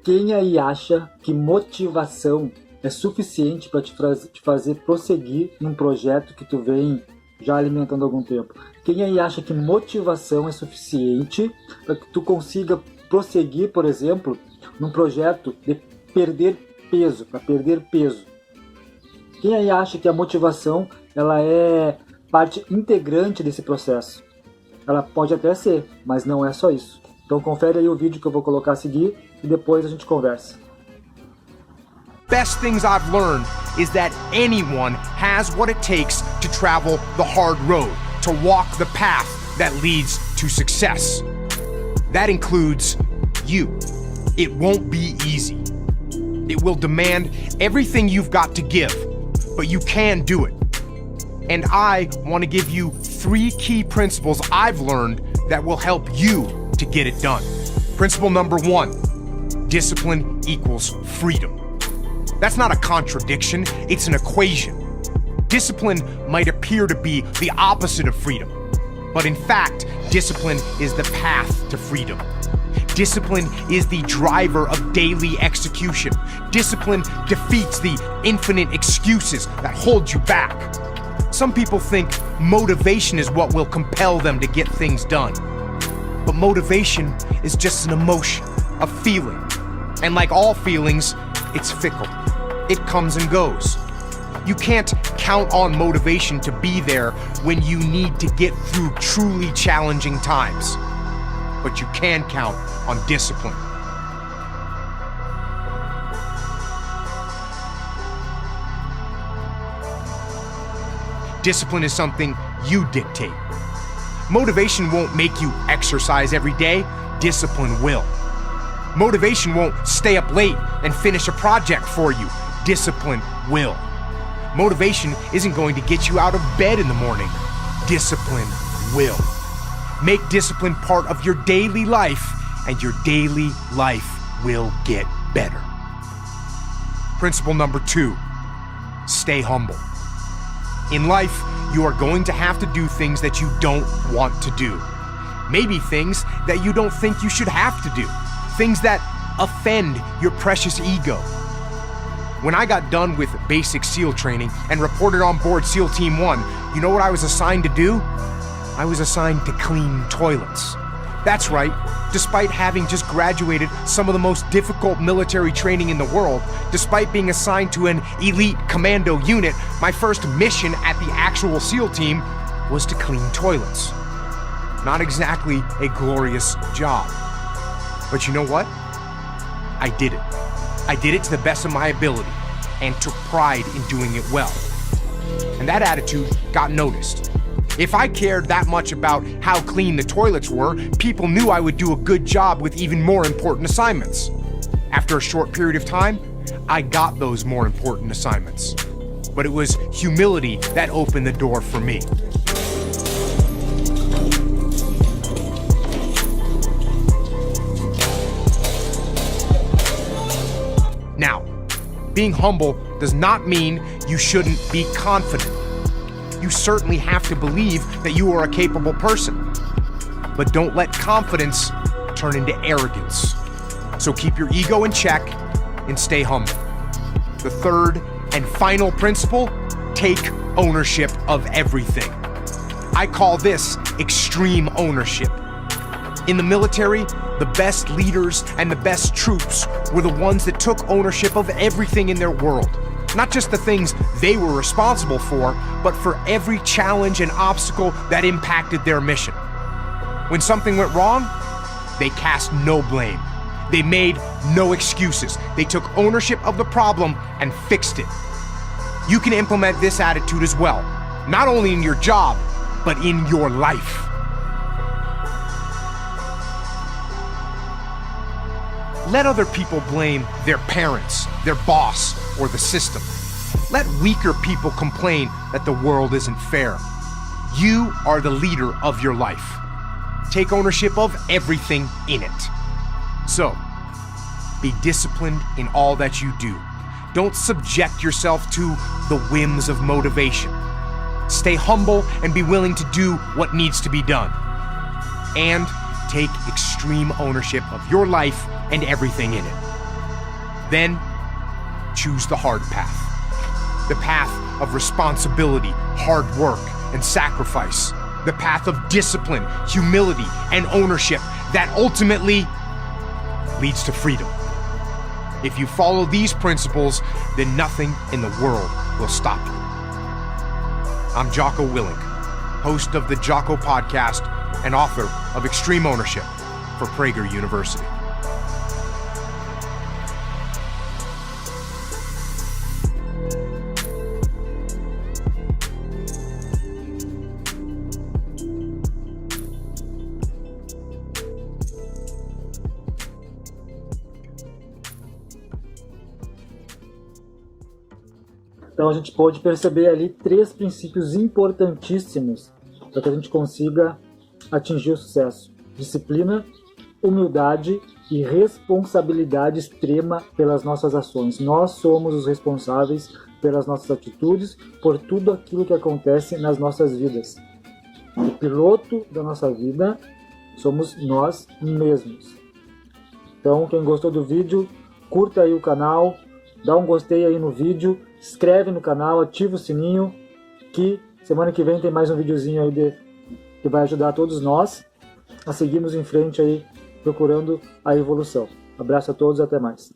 Quem aí acha que motivação é suficiente para te fazer prosseguir num projeto que tu vem já alimentando há algum tempo? Quem aí acha que motivação é suficiente para que tu consiga prosseguir, por exemplo, num projeto de perder peso, para perder peso? Quem aí acha que a motivação ela é parte integrante desse processo? Ela pode até ser, mas não é só isso. Então confere aí o vídeo que eu vou colocar a seguir e depois a gente conversa. Best things I've learned is that anyone has what it takes to travel the hard road, to walk the path that leads to success. That includes you. It won't be easy. It will demand everything you've got to give, but you can do it. And I want to give you 3 key principles I've learned that will help you to get it done. Principle number 1, discipline equals freedom. That's not a contradiction, it's an equation. Discipline might appear to be the opposite of freedom, but in fact, discipline is the path to freedom. Discipline is the driver of daily execution. Discipline defeats the infinite excuses that hold you back. Some people think motivation is what will compel them to get things done. But motivation is just an emotion, a feeling. And like all feelings, it's fickle. It comes and goes. You can't count on motivation to be there when you need to get through truly challenging times. But you can count on discipline. Discipline is something you dictate. Motivation won't make you exercise every day, discipline will. Motivation won't stay up late and finish a project for you, discipline will. Motivation isn't going to get you out of bed in the morning, discipline will. Make discipline part of your daily life, and your daily life will get better. Principle number 2, stay humble. In life, you are going to have to do things that you don't want to do. Maybe things that you don't think you should have to do. Things that offend your precious ego. When I got done with basic SEAL training and reported on board SEAL Team 1, you know what I was assigned to do? I was assigned to clean toilets. That's right, despite having just graduated some of the most difficult military training in the world, despite being assigned to an elite commando unit, my first mission at the actual SEAL team was to clean toilets. Not exactly a glorious job. But you know what? I did it. I did it to the best of my ability and took pride in doing it well. And that attitude got noticed. If I cared that much about how clean the toilets were, people knew I would do a good job with even more important assignments. After a short period of time, I got those more important assignments. But it was humility that opened the door for me. Now, being humble does not mean you shouldn't be confident. You certainly have to believe that you are a capable person. But don't let confidence turn into arrogance. So keep your ego in check and stay humble. The third and final principle, take ownership of everything. I call this extreme ownership. In the military, the best leaders and the best troops were the ones that took ownership of everything in their world. Not just the things they were responsible for, but for every challenge and obstacle that impacted their mission. When something went wrong, they cast no blame. They made no excuses. They took ownership of the problem and fixed it. You can implement this attitude as well, not only in your job, but in your life. Let other people blame their parents, their boss, or the system. Let weaker people complain that the world isn't fair. You are the leader of your life. Take ownership of everything in it. So, be disciplined in all that you do. Don't subject yourself to the whims of motivation. Stay humble and be willing to do what needs to be done. And take extreme ownership of your life and everything in it. Then, choose the hard path. The path of responsibility, hard work, and sacrifice. The path of discipline, humility, and ownership that ultimately leads to freedom. If you follow these principles, then nothing in the world will stop you. I'm Jocko Willink, host of the Jocko Podcast and author of Extreme Ownership for Prager University. Então a gente pode perceber ali 3 princípios importantíssimos para que a gente consiga atingir o sucesso: disciplina, humildade e responsabilidade extrema pelas nossas ações. Nós somos os responsáveis pelas nossas atitudes, por tudo aquilo que acontece nas nossas vidas. O piloto da nossa vida somos nós mesmos. Então, quem gostou do vídeo, curta aí o canal, dá um gostei aí no vídeo, inscreve no canal, ativa o sininho, que semana que vem tem mais um videozinho aí que vai ajudar todos nós a seguirmos em frente aí, procurando a evolução. Abraço a todos, até mais.